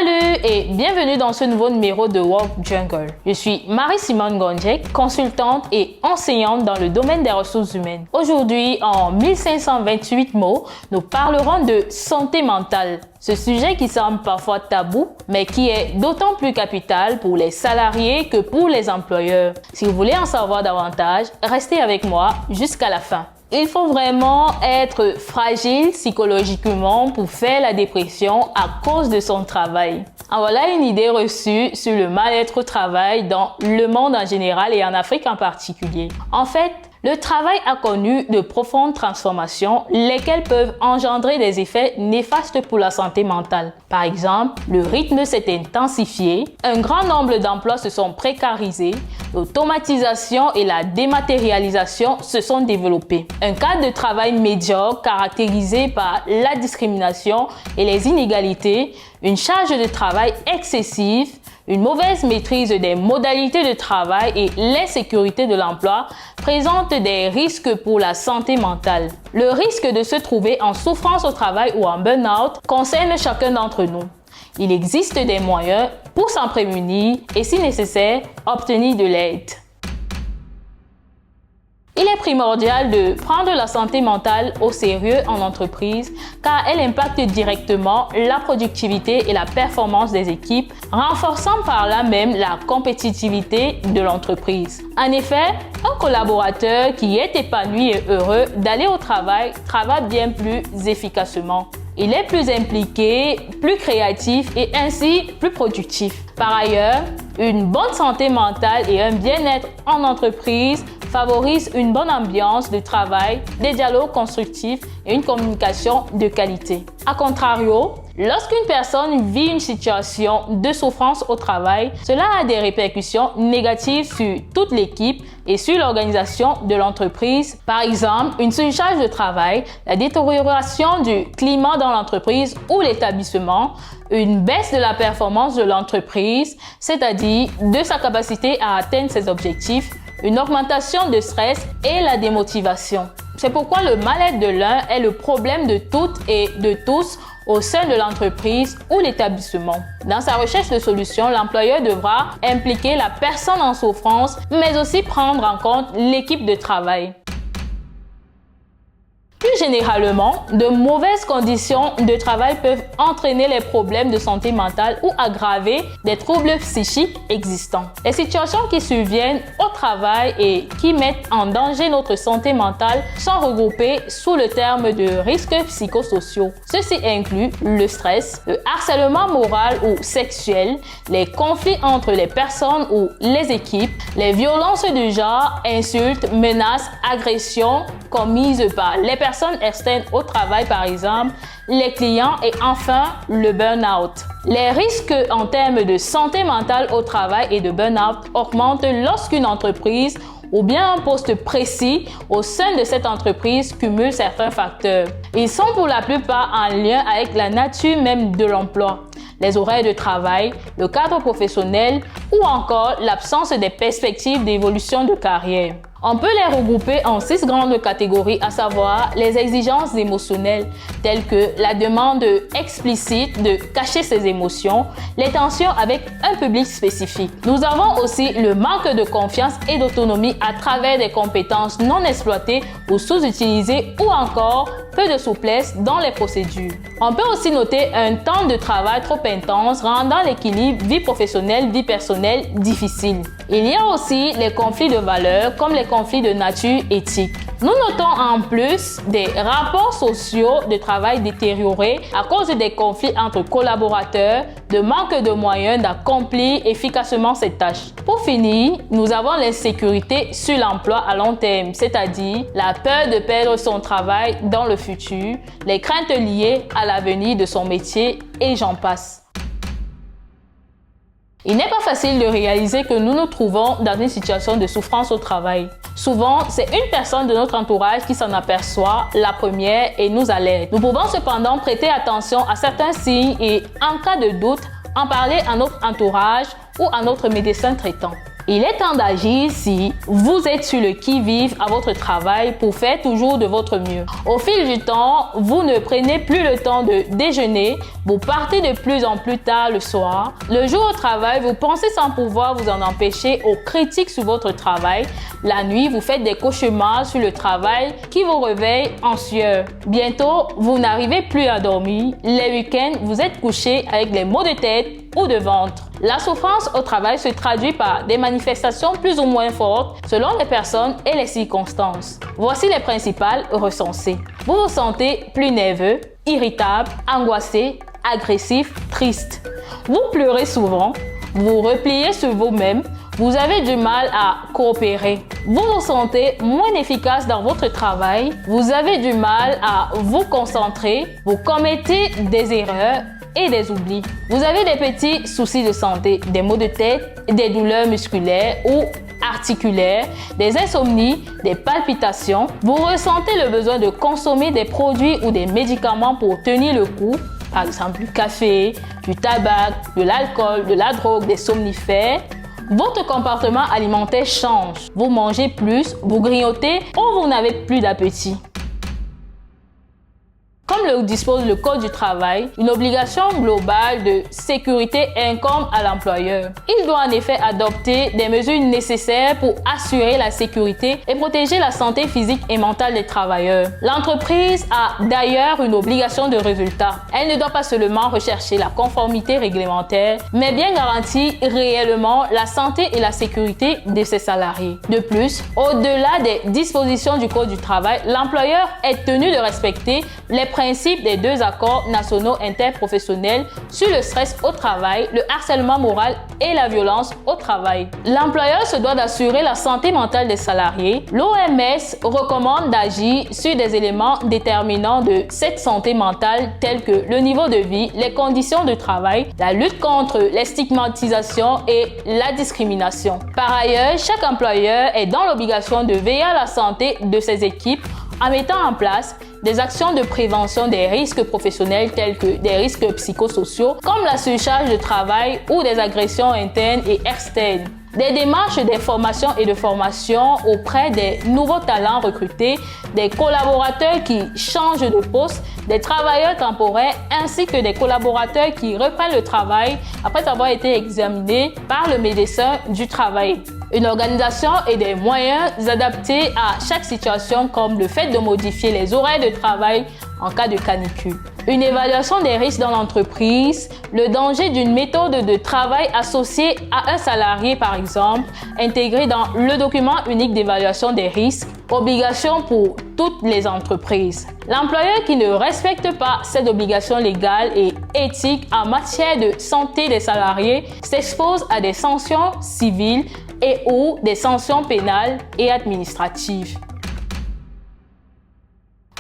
Salut et bienvenue dans ce nouveau numéro de Work Jungle. Je suis Marie-Simone Gondjek, consultante et enseignante dans le domaine des ressources humaines. Aujourd'hui, en 1528 mots, nous parlerons de santé mentale. Ce sujet qui semble parfois tabou, mais qui est d'autant plus capital pour les salariés que pour les employeurs. Si vous voulez en savoir davantage, restez avec moi jusqu'à la fin. Il faut vraiment être fragile psychologiquement pour faire la dépression à cause de son travail. En voilà une idée reçue sur le mal-être au travail dans le monde en général et en Afrique en particulier. En fait, le travail a connu de profondes transformations, lesquelles peuvent engendrer des effets néfastes pour la santé mentale. Par exemple, le rythme s'est intensifié, un grand nombre d'emplois se sont précarisés, l'automatisation et la dématérialisation se sont développés. Un cadre de travail médiocre caractérisé par la discrimination et les inégalités, une charge de travail excessive, une mauvaise maîtrise des modalités de travail et l'insécurité de l'emploi présentent des risques pour la santé mentale. Le risque de se trouver en souffrance au travail ou en burn-out concerne chacun d'entre nous. Il existe des moyens pour s'en prémunir et, si nécessaire, obtenir de l'aide. Il est primordial de prendre la santé mentale au sérieux en entreprise car elle impacte directement la productivité et la performance des équipes, renforçant par là même la compétitivité de l'entreprise. En effet, un collaborateur qui est épanoui et heureux d'aller au travaille bien plus efficacement. Il est plus impliqué, plus créatif et ainsi plus productif. Par ailleurs, une bonne santé mentale et un bien-être en entreprise favorisent une bonne ambiance de travail, des dialogues constructifs et une communication de qualité. A contrario, lorsqu'une personne vit une situation de souffrance au travail, cela a des répercussions négatives sur toute l'équipe et sur l'organisation de l'entreprise. Par exemple, une surcharge de travail, la détérioration du climat dans l'entreprise ou l'établissement, une baisse de la performance de l'entreprise, c'est-à-dire de sa capacité à atteindre ses objectifs, une augmentation de stress et la démotivation. C'est pourquoi le mal-être de l'un est le problème de toutes et de tous au sein de l'entreprise ou l'établissement. Dans sa recherche de solutions, l'employeur devra impliquer la personne en souffrance, mais aussi prendre en compte l'équipe de travail. Plus généralement, de mauvaises conditions de travail peuvent entraîner les problèmes de santé mentale ou aggraver des troubles psychiques existants. Les situations qui surviennent au travail et qui mettent en danger notre santé mentale sont regroupées sous le terme de risques psychosociaux. Ceci inclut le stress, le harcèlement moral ou sexuel, les conflits entre les personnes ou les équipes, les violences de genre, insultes, menaces, agressions commises par les personnes externes au travail, par exemple, les clients et enfin le burn-out. Les risques en termes de santé mentale au travail et de burn-out augmentent lorsqu'une entreprise ou bien un poste précis au sein de cette entreprise cumule certains facteurs. Ils sont pour la plupart en lien avec la nature même de l'emploi, les horaires de travail, le cadre professionnel ou encore l'absence des perspectives d'évolution de carrière. On peut les regrouper en 6 grandes catégories, à savoir les exigences émotionnelles, telles que la demande explicite de cacher ses émotions, les tensions avec un public spécifique. Nous avons aussi le manque de confiance et d'autonomie à travers des compétences non exploitées ou sous-utilisées ou encore peu de souplesse dans les procédures. On peut aussi noter un temps de travail trop intense, rendant l'équilibre vie professionnelle-vie personnelle difficile. Il y a aussi les conflits de valeurs comme les conflits de nature éthique. Nous notons en plus des rapports sociaux de travail détériorés à cause des conflits entre collaborateurs, de manque de moyens d'accomplir efficacement ces tâches. Pour finir, nous avons l'insécurité sur l'emploi à long terme, c'est-à-dire la peur de perdre son travail dans le futur, les craintes liées à l'avenir de son métier et j'en passe. Il n'est pas facile de réaliser que nous nous trouvons dans une situation de souffrance au travail. Souvent, c'est une personne de notre entourage qui s'en aperçoit la première et nous alerte. Nous pouvons cependant prêter attention à certains signes et, en cas de doute, en parler à notre entourage ou à notre médecin traitant. Il est temps d'agir si vous êtes sur le qui-vive à votre travail pour faire toujours de votre mieux. Au fil du temps, vous ne prenez plus le temps de déjeuner, vous partez de plus en plus tard le soir. Le jour au travail, vous pensez sans pouvoir vous en empêcher aux critiques sur votre travail. La nuit, vous faites des cauchemars sur le travail qui vous réveillent en sueur. Bientôt, vous n'arrivez plus à dormir. Les week-ends, vous êtes couché avec les maux de tête ou de ventre. La souffrance au travail se traduit par des manifestations plus ou moins fortes selon les personnes et les circonstances. Voici les principales recensées. Vous vous sentez plus nerveux, irritable, angoissé, agressif, triste. Vous pleurez souvent, vous repliez sur vous-même, vous avez du mal à coopérer. Vous vous sentez moins efficace dans votre travail, vous avez du mal à vous concentrer, vous commettez des erreurs et des oublis. Vous avez des petits soucis de santé, des maux de tête, des douleurs musculaires ou articulaires, des insomnies, des palpitations. Vous ressentez le besoin de consommer des produits ou des médicaments pour tenir le coup, par exemple du café, du tabac, de l'alcool, de la drogue, des somnifères. Votre comportement alimentaire change. Vous mangez plus, vous grignotez ou vous n'avez plus d'appétit. Comme le dispose le Code du travail, une obligation globale de sécurité incombe à l'employeur. Il doit en effet adopter des mesures nécessaires pour assurer la sécurité et protéger la santé physique et mentale des travailleurs. L'entreprise a d'ailleurs une obligation de résultat. Elle ne doit pas seulement rechercher la conformité réglementaire, mais bien garantir réellement la santé et la sécurité de ses salariés. De plus, au-delà des dispositions du Code du travail, l'employeur est tenu de respecter les principes des 2 accords nationaux interprofessionnels sur le stress au travail, le harcèlement moral et la violence au travail. L'employeur se doit d'assurer la santé mentale des salariés. L'OMS recommande d'agir sur des éléments déterminants de cette santé mentale tels que le niveau de vie, les conditions de travail, la lutte contre les stigmatisations et la discrimination. Par ailleurs, chaque employeur est dans l'obligation de veiller à la santé de ses équipes en mettant en place des actions de prévention des risques professionnels tels que des risques psychosociaux comme la surcharge de travail ou des agressions internes et externes. Des démarches d'information et de formation auprès des nouveaux talents recrutés, des collaborateurs qui changent de poste, des travailleurs temporaires ainsi que des collaborateurs qui reprennent le travail après avoir été examinés par le médecin du travail. Une organisation et des moyens adaptés à chaque situation comme le fait de modifier les horaires de travail en cas de canicule. Une évaluation des risques dans l'entreprise, le danger d'une méthode de travail associée à un salarié par exemple, intégré dans le document unique d'évaluation des risques, obligation pour toutes les entreprises. L'employeur qui ne respecte pas cette obligation légale et éthique en matière de santé des salariés s'expose à des sanctions civiles et ou des sanctions pénales et administratives.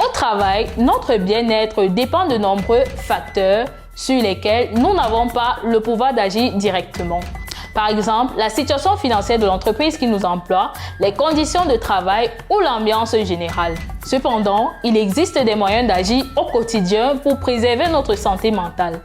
Au travail, notre bien-être dépend de nombreux facteurs sur lesquels nous n'avons pas le pouvoir d'agir directement. Par exemple, la situation financière de l'entreprise qui nous emploie, les conditions de travail ou l'ambiance générale. Cependant, il existe des moyens d'agir au quotidien pour préserver notre santé mentale.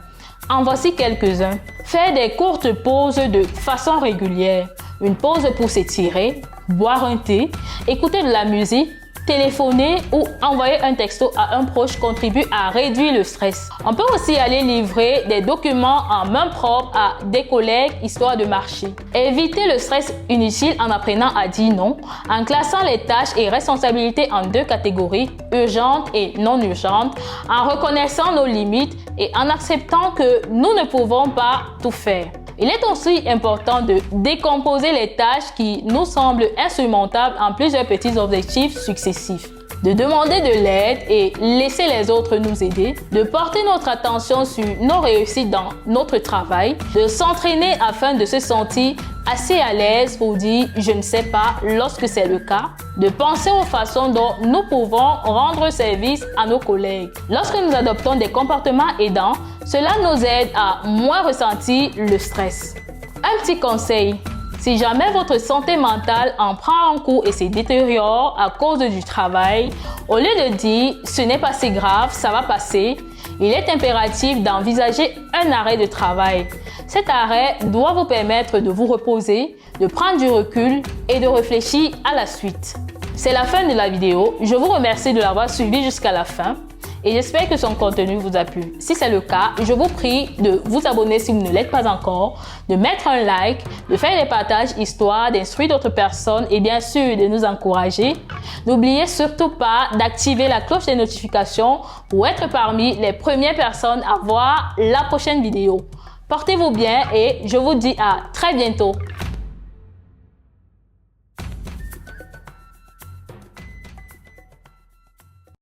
En voici quelques-uns. Faire des courtes pauses de façon régulière. Une pause pour s'étirer, boire un thé, écouter de la musique, téléphoner ou envoyer un texto à un proche contribue à réduire le stress. On peut aussi aller livrer des documents en main propre à des collègues histoire de marcher. Éviter le stress inutile en apprenant à dire non, en classant les tâches et responsabilités en 2 catégories, urgentes et non urgentes, en reconnaissant nos limites et en acceptant que nous ne pouvons pas tout faire. Il est aussi important de décomposer les tâches qui nous semblent insurmontables en plusieurs petits objectifs successifs. De demander de l'aide et laisser les autres nous aider, de porter notre attention sur nos réussites dans notre travail, de s'entraîner afin de se sentir assez à l'aise pour dire « je ne sais pas » lorsque c'est le cas, de penser aux façons dont nous pouvons rendre service à nos collègues. Lorsque nous adoptons des comportements aidants, cela nous aide à moins ressentir le stress. Un petit conseil. Si jamais votre santé mentale en prend un coup et se détériore à cause du travail, au lieu de dire « ce n'est pas si grave, ça va passer », il est impératif d'envisager un arrêt de travail. Cet arrêt doit vous permettre de vous reposer, de prendre du recul et de réfléchir à la suite. C'est la fin de la vidéo. Je vous remercie de l'avoir suivi jusqu'à la fin et j'espère que son contenu vous a plu. Si c'est le cas, je vous prie de vous abonner si vous ne l'êtes pas encore, de mettre un like, de faire des partages histoire d'instruire d'autres personnes et bien sûr de nous encourager. N'oubliez surtout pas d'activer la cloche des notifications pour être parmi les premières personnes à voir la prochaine vidéo. Portez-vous bien et je vous dis à très bientôt.